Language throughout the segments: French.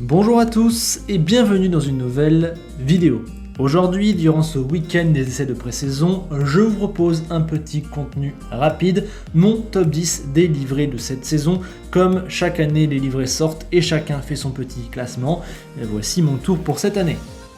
Bonjour à tous et bienvenue dans une nouvelle vidéo. Aujourd'hui, durant ce week-end des essais de pré-saison, je vous propose un petit contenu rapide, mon top 10 des livrets de cette saison. Comme chaque année, les livrets sortent et chacun fait son petit classement. Et voici mon tour pour cette année.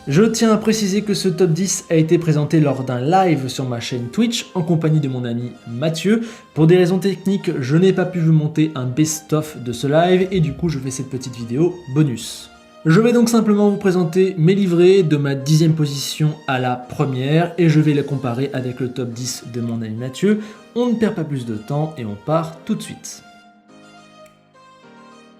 Je tiens à préciser que ce top 10 a été présenté lors d'un live sur ma chaîne Twitch en compagnie de mon ami Mathieu. Pour des raisons techniques, je n'ai pas pu vous monter un best-of de ce live et du coup je fais cette petite vidéo bonus. Je vais donc simplement vous présenter mes livrets de ma 10e position à la première et je vais les comparer avec le top 10 de mon ami Mathieu. On ne perd pas plus de temps et on part tout de suite.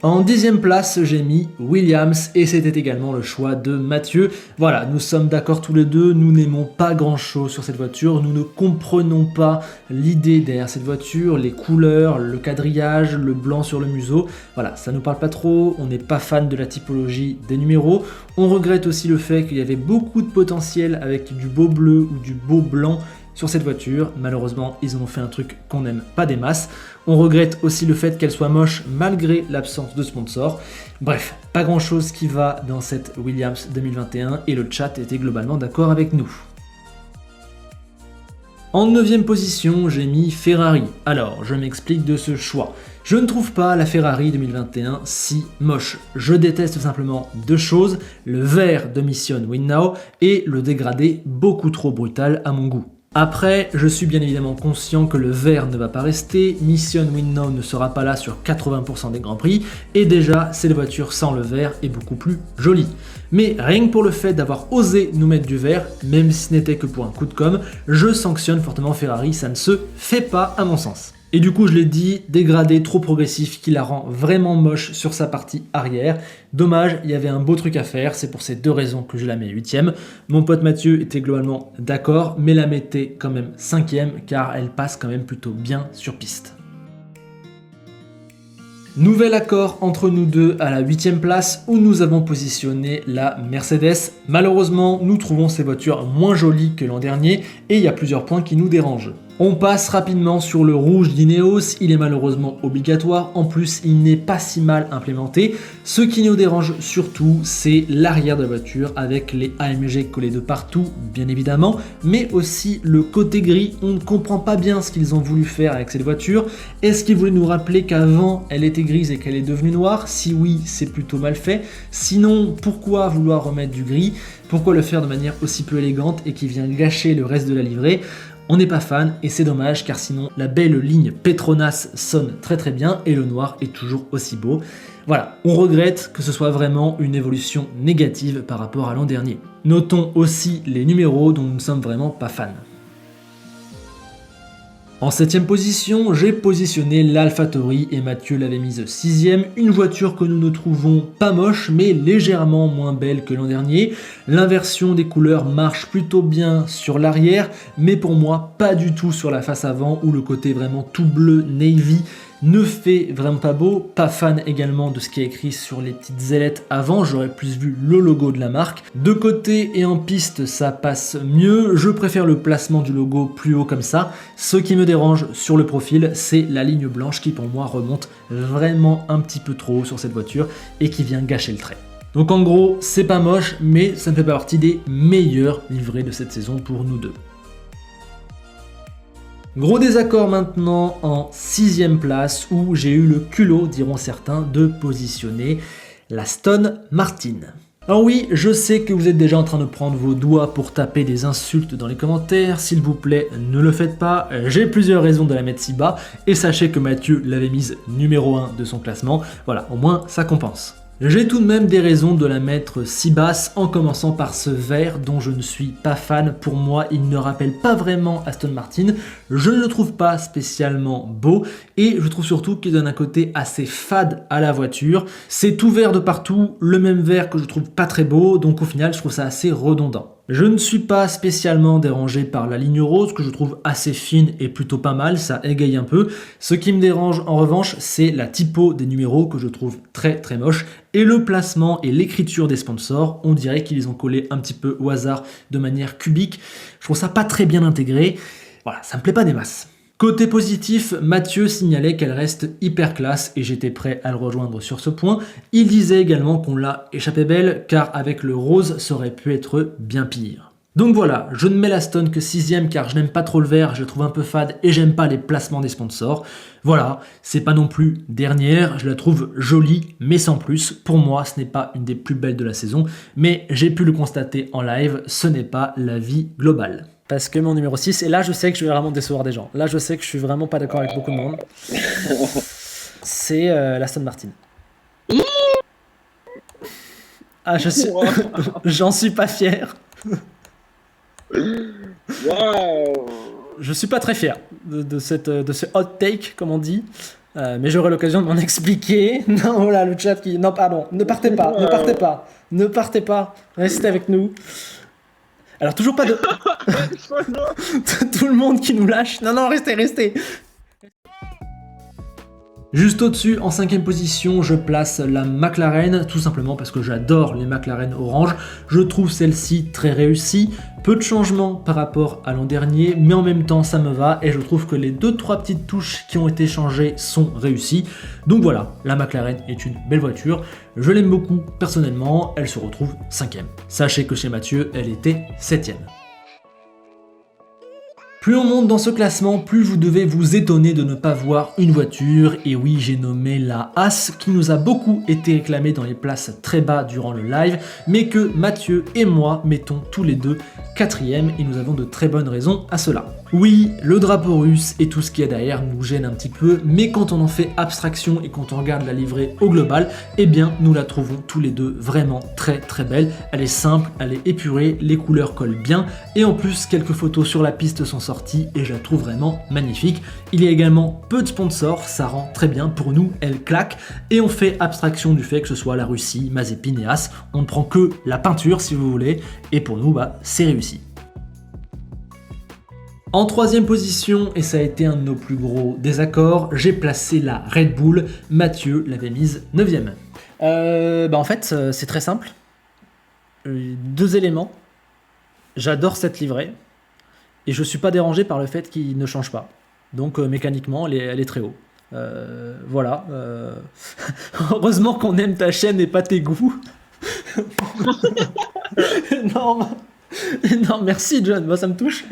En 10e place, j'ai mis Williams et c'était également le choix de Mathieu. Voilà, nous sommes d'accord tous les deux, nous n'aimons pas grand chose sur cette voiture, nous ne comprenons pas l'idée derrière cette voiture, les couleurs, le quadrillage, le blanc sur le museau. Voilà, ça nous parle pas trop, on n'est pas fan de la typologie des numéros. On regrette aussi le fait qu'il y avait beaucoup de potentiel avec du beau bleu ou du beau blanc sur cette voiture. Malheureusement, ils en ont fait un truc qu'on n'aime pas des masses. On regrette aussi le fait qu'elle soit moche malgré l'absence de sponsor. Bref, pas grand chose qui va dans cette Williams 2021 et le chat était globalement d'accord avec nous. En 9e position, j'ai mis Ferrari. Alors, je m'explique de ce choix. Je ne trouve pas la Ferrari 2021 si moche. Je déteste simplement deux choses, le vert de Mission Win Now et le dégradé beaucoup trop brutal à mon goût. Après, je suis bien évidemment conscient que le vert ne va pas rester, Mission Win Now ne sera pas là sur 80% des Grands Prix, et déjà, cette voiture sans le vert est beaucoup plus jolie. Mais rien que pour le fait d'avoir osé nous mettre du vert, même si ce n'était que pour un coup de com', je sanctionne fortement Ferrari, ça ne se fait pas à mon sens. Et du coup, je l'ai dit, dégradé trop progressif qui la rend vraiment moche sur sa partie arrière. Dommage, il y avait un beau truc à faire, c'est pour ces deux raisons que je la mets 8e. Mon pote Mathieu était globalement d'accord, mais la mettait quand même 5e car elle passe quand même plutôt bien sur piste. Nouvel accord entre nous deux à la 8e place où nous avons positionné la Mercedes. Malheureusement, nous trouvons ces voitures moins jolies que l'an dernier et il y a plusieurs points qui nous dérangent. On passe rapidement sur le rouge d'Ineos, il est malheureusement obligatoire, en plus il n'est pas si mal implémenté. Ce qui nous dérange surtout, c'est l'arrière de la voiture avec les AMG collés de partout, bien évidemment, mais aussi le côté gris, on ne comprend pas bien ce qu'ils ont voulu faire avec cette voiture. Est-ce qu'ils voulaient nous rappeler qu'avant elle était grise et qu'elle est devenue noire? Si oui, c'est plutôt mal fait. Sinon, pourquoi vouloir remettre du gris? Pourquoi le faire de manière aussi peu élégante et qui vient gâcher le reste de la livrée? On n'est pas fan et c'est dommage car sinon la belle ligne Petronas sonne très très bien et le noir est toujours aussi beau. Voilà, on regrette que ce soit vraiment une évolution négative par rapport à l'an dernier. Notons aussi les numéros dont nous ne sommes vraiment pas fans. En 7e position, j'ai positionné l'AlphaTauri et Mathieu l'avait mise 6e, une voiture que nous ne trouvons pas moche mais légèrement moins belle que l'an dernier. L'inversion des couleurs marche plutôt bien sur l'arrière, mais pour moi pas du tout sur la face avant où le côté vraiment tout bleu navy ne fait vraiment pas beau. Pas fan également de ce qui est écrit sur les petites ailettes avant, j'aurais plus vu le logo de la marque. De côté et en piste ça passe mieux, je préfère le placement du logo plus haut comme ça. Ce qui me dérange sur le profil, c'est la ligne blanche qui pour moi remonte vraiment un petit peu trop haut sur cette voiture et qui vient gâcher le trait. Donc en gros, c'est pas moche, mais ça ne fait pas partie des meilleurs livrets de cette saison pour nous deux. Gros désaccord maintenant en 6e place où j'ai eu le culot, diront certains, de positionner l'Aston Martin. Alors oui, je sais que vous êtes déjà en train de prendre vos doigts pour taper des insultes dans les commentaires, s'il vous plaît, ne le faites pas, j'ai plusieurs raisons de la mettre si bas, et sachez que Mathieu l'avait mise numéro 1 de son classement, voilà, au moins ça compense. J'ai tout de même des raisons de la mettre si basse, en commençant par ce vert dont je ne suis pas fan. Pour moi, il ne rappelle pas vraiment Aston Martin, je ne le trouve pas spécialement beau, et je trouve surtout qu'il donne un côté assez fade à la voiture. C'est tout vert de partout, le même vert que je trouve pas très beau, donc au final je trouve ça assez redondant. Je ne suis pas spécialement dérangé par la ligne rose que je trouve assez fine et plutôt pas mal, ça égaye un peu. Ce qui me dérange en revanche, c'est la typo des numéros que je trouve très très moche et le placement et l'écriture des sponsors, on dirait qu'ils les ont collés un petit peu au hasard de manière cubique. Je trouve ça pas très bien intégré, voilà, ça me plaît pas des masses. Côté positif, Mathieu signalait qu'elle reste hyper classe et j'étais prêt à le rejoindre sur ce point. Il disait également qu'on l'a échappé belle car avec le rose ça aurait pu être bien pire. Donc voilà, je ne mets la Stone que 6ème car je n'aime pas trop le vert, je le trouve un peu fade et j'aime pas les placements des sponsors. Voilà, c'est pas non plus dernière, je la trouve jolie mais sans plus. Pour moi, ce n'est pas une des plus belles de la saison, mais j'ai pu le constater en live, ce n'est pas l'avis global. Parce que mon numéro 6, et là je sais que je vais vraiment décevoir des gens. Là je sais que je suis vraiment pas d'accord avec beaucoup de monde. C'est l'Aston Martin. Ah, j'en suis pas fier. Je suis pas très fier de ce hot take, comme on dit. Mais j'aurai l'occasion de m'en expliquer. Non, voilà, le chat qui... Non, pardon, ne partez pas, ne partez pas. Ne partez pas, restez avec nous. Alors, toujours pas de... Tout le monde qui nous lâche. Non, non, restez. Juste au-dessus, en 5ème position, je place la McLaren, tout simplement parce que j'adore les McLaren orange. Je trouve celle-ci très réussie, peu de changements par rapport à l'an dernier, mais en même temps ça me va et je trouve que les 2-3 petites touches qui ont été changées sont réussies. Donc voilà, la McLaren est une belle voiture, je l'aime beaucoup personnellement, elle se retrouve 5ème. Sachez que chez Mathieu, elle était 7ème. Plus on monte dans ce classement, plus vous devez vous étonner de ne pas voir une voiture. Et oui, j'ai nommé la Haas, qui nous a beaucoup été réclamée dans les places très bas durant le live, mais que Mathieu et moi mettons tous les deux 4ème et nous avons de très bonnes raisons à cela. Oui, le drapeau russe et tout ce qu'il y a derrière nous gêne un petit peu, mais quand on en fait abstraction et quand on regarde la livrée au global, eh bien nous la trouvons tous les deux vraiment très très belle. Elle est simple, elle est épurée, les couleurs collent bien et en plus quelques photos sur la piste sont sorties et je la trouve vraiment magnifique. Il y a également peu de sponsors, ça rend très bien, pour nous elle claque et on fait abstraction du fait que ce soit la Russie, Mazepin et Haas, on ne prend que la peinture si vous voulez et pour nous c'est réussi. En 3ème position, et ça a été un de nos plus gros désaccords, j'ai placé la Red Bull. Mathieu l'avait mise 9ème. En fait, c'est très simple. 2 éléments. J'adore cette livrée. Et je suis pas dérangé par le fait qu'il ne change pas. Donc mécaniquement, elle est très haut. Voilà. Heureusement qu'on aime ta chaîne et pas tes goûts. Non. Non, merci John, moi ça me touche.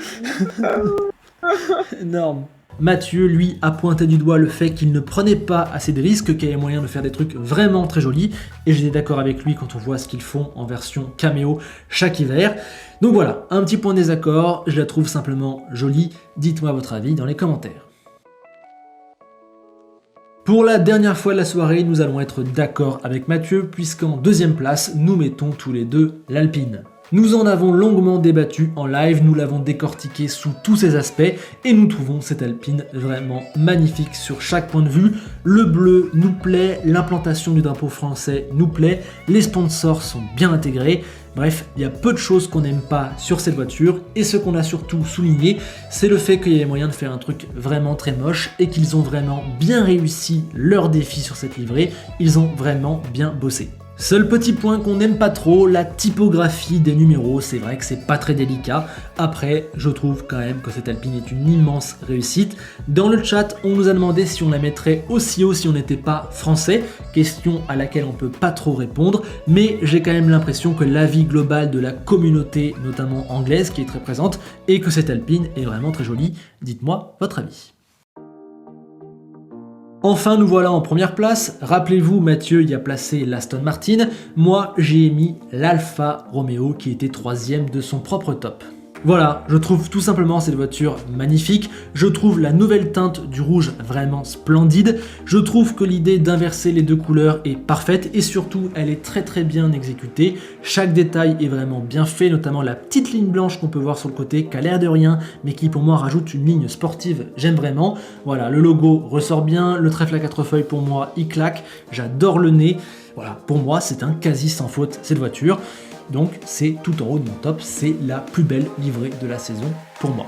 Énorme. Mathieu, lui, a pointé du doigt le fait qu'il ne prenait pas assez de risques, qu'il y avait moyen de faire des trucs vraiment très jolis, et j'étais d'accord avec lui quand on voit ce qu'ils font en version caméo chaque hiver. Donc voilà, un petit point de désaccord, je la trouve simplement jolie, dites-moi votre avis dans les commentaires. Pour la dernière fois de la soirée, nous allons être d'accord avec Mathieu, puisqu'en 2ème place, nous mettons tous les deux l'Alpine. Nous en avons longuement débattu en live, nous l'avons décortiqué sous tous ses aspects et nous trouvons cette Alpine vraiment magnifique sur chaque point de vue. Le bleu nous plaît, l'implantation du drapeau français nous plaît, les sponsors sont bien intégrés. Bref, il y a peu de choses qu'on n'aime pas sur cette voiture et ce qu'on a surtout souligné, c'est le fait qu'il y avait moyen de faire un truc vraiment très moche et qu'ils ont vraiment bien réussi leur défi sur cette livrée, ils ont vraiment bien bossé. Seul petit point qu'on n'aime pas trop, la typographie des numéros, c'est vrai que c'est pas très délicat. Après, je trouve quand même que cette Alpine est une immense réussite. Dans le chat, on nous a demandé si on la mettrait aussi haut si on n'était pas français, question à laquelle on peut pas trop répondre, mais j'ai quand même l'impression que l'avis global de la communauté, notamment anglaise, qui est très présente, et que cette Alpine est vraiment très jolie. Dites-moi votre avis. Enfin, nous voilà en première place. Rappelez-vous, Mathieu y a placé l'Aston Martin. Moi, j'ai mis l'Alfa Romeo qui était 3ème de son propre top. Voilà, je trouve tout simplement cette voiture magnifique, je trouve la nouvelle teinte du rouge vraiment splendide, je trouve que l'idée d'inverser les deux couleurs est parfaite et surtout elle est très bien exécutée, chaque détail est vraiment bien fait, notamment la petite ligne blanche qu'on peut voir sur le côté qui a l'air de rien mais qui pour moi rajoute une ligne sportive, j'aime vraiment. Voilà, le logo ressort bien, le trèfle à 4 feuilles pour moi il claque, j'adore le nez, voilà, pour moi c'est un quasi sans faute cette voiture. Donc c'est tout en haut de mon top, c'est la plus belle livrée de la saison pour moi.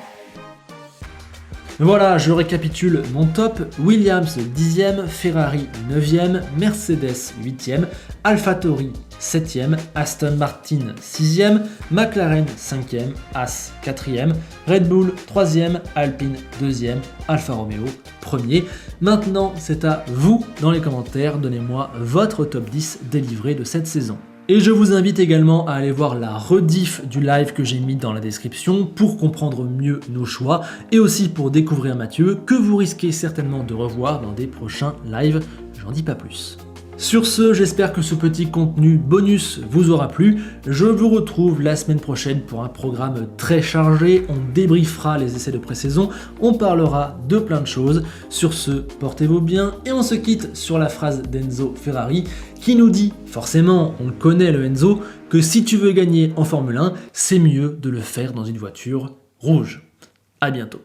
Voilà, je récapitule mon top. Williams 10e, Ferrari 9e, Mercedes 8e, AlphaTauri 7e, Aston Martin 6e, McLaren 5e, As 4e, Red Bull 3e, Alpine 2e, Alfa Romeo 1er. Maintenant, c'est à vous dans les commentaires, donnez-moi votre top 10 délivré de cette saison. Et je vous invite également à aller voir la rediff du live que j'ai mis dans la description pour comprendre mieux nos choix et aussi pour découvrir Mathieu que vous risquez certainement de revoir dans des prochains lives, j'en dis pas plus. Sur ce, j'espère que ce petit contenu bonus vous aura plu. Je vous retrouve la semaine prochaine pour un programme très chargé. On débriefera les essais de pré-saison, on parlera de plein de choses. Sur ce, portez-vous bien et on se quitte sur la phrase d'Enzo Ferrari qui nous dit, forcément, on le connaît le Enzo, que si tu veux gagner en Formule 1, c'est mieux de le faire dans une voiture rouge. À bientôt.